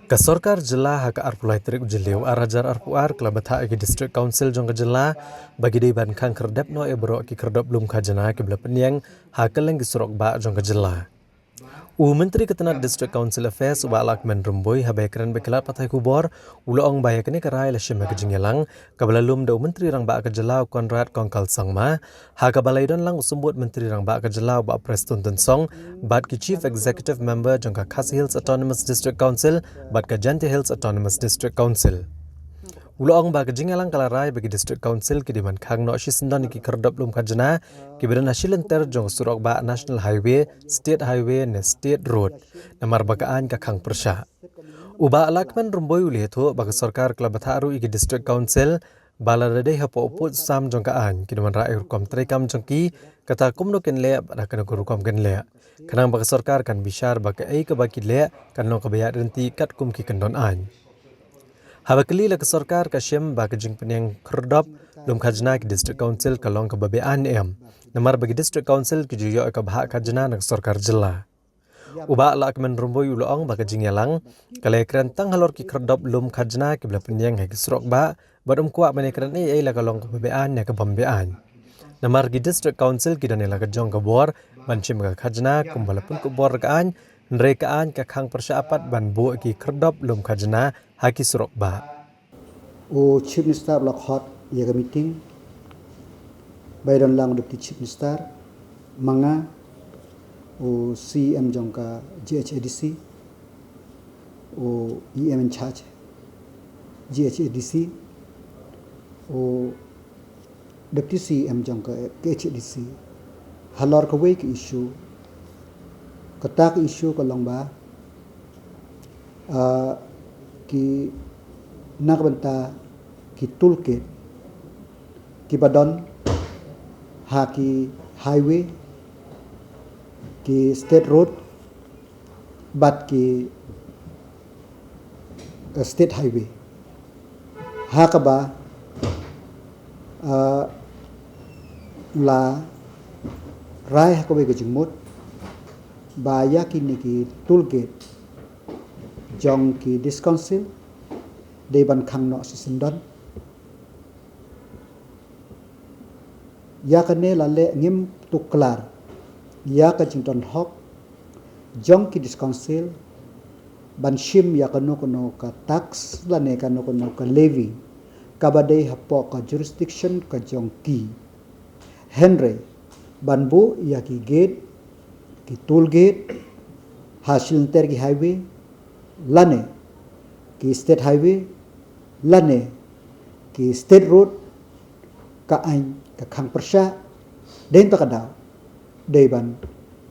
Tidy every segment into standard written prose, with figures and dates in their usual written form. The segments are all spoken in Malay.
Kasorkar jela haka arpulai terik ujeliu arajar arpuar kelabata agi district council jong jela bagi di ban kang kerdep no ebro ki kerdep lum kajana ki bela penyeng haka leng gisurok ba jong jela. Menteri Ketenat District Council Affairs Uba Lakman Rumboy habaikan bekelat patai kubor uloong bayakani karai lashim kejingelang kabalalum da Menteri Rang Ba Kejelau Konrad Kongkal Sangma ha kabalaidon lang usumbut Menteri Rang Ba Kejelau Ba Preston Tensong bat ki Chief Executive Member jangka Khasi Hills Autonomous District Council bat ka Janti Hills Autonomous District Council. Uloong ba kejingelang kalarai bagi District Council kidiman khang no shisendon ki kerdap lum kajana kibiran hasilenter jong surok ba National Highway, State Highway ne State Road namar bagaan ka khang persya. Uba Lakman Rumboy ulieto bagi sarkar kelabata aru iki District Council baladade hapo uput sam jong kaan kidiman rai rukom trekam jongki kata kumno ken le pada kana rukom ken le kanang bagi sarkar kan bishar bagi ai ka bagi le kan no ka bayar renti kat kum ki kendon an. Habakali la sarkar ka shem ba ka jing penyang kerdap lum khajna ki District Council kalong ka babean em namar bagi District Council ki juyo ka bahak khajna nak sarkar jela. Uba Lakman Rumboy uloong ba ka jing yalang kalai krantang halor ki kerdap lum khajna ki bela penyang ha ki surok ba badum kuak menekran ai la kalong ka babean ya ka bambean. Namar ki District Council ki dan la ka jong ka bor banchim ka khajna kumbala pun ku bor ka an rekaan ka khang persyapat ban bu ki kerdap lum khajna haki surok ba. O Chief Minister Lokhot yaga meeting bayron lang Deputy Chief Minister manga o CM jongka GHADC o EM in charge GHADC o Deputy CM jongka GHADC halor ka wake issue katak issue ka long ba ki nakbanta ki toolkit ki badon ha ki highway ki state road bat ki state highway ha ka ba la rai ha ko be jingmut ba yakin ki toolkit jong ki discouncil deban khang no sisindon yakane lale ngim tuklar yaka jington hok jong ki discouncil ban shim yakano kono ka tax lane kano kono ka levy kabade hapo ka jurisdiction ka jong ki henry banbu yaki gate ki toll gate hasil ter ki highway lane ki state highway lane ki state road ka ain ka khang persya den ta kada deban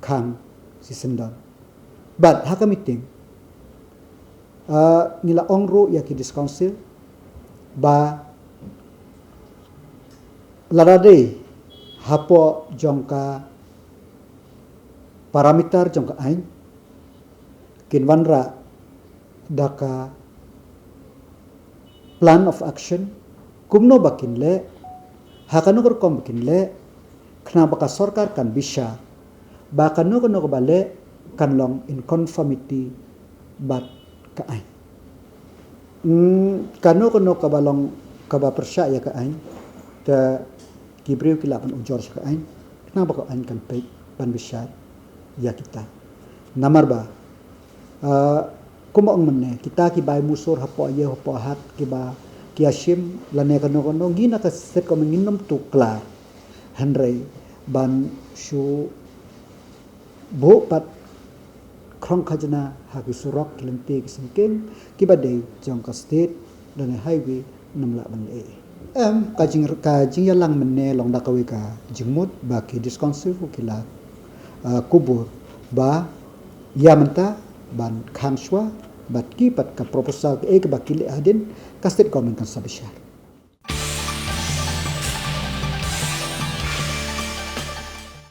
khang sisendon but haka meeting nila ongro ya ki discouncil ba larade hapo jongka parameter jongka ain kinwanra daka plan of action kumno bakin le hakano korkom bakin le khna baka sarkar kan bisha ba kanu kono ko bale kan long in conformity bat ka ai kanu kono ka balong ka ba persya ya ka ai ta kibriu kilapan ujor ka ai khna baka ai kan pe ban bisha ya kita namar ba kuma ang manne kita ki bay musor hapo aye hapo hat ki ba ki ashim lane kano kono gina ka set ko manginom tukla henry ban shu bo pat krong khajna ha ki surok lente ki singking ki badai jong ka state dan highway namla ban e kajing yalang manne long da kawe ka jingmut ba ki discouncil ko kila kubur ba yamanta ban khang shwa bat ki pat ka proposal ek bakile adin ka state government kan sabishar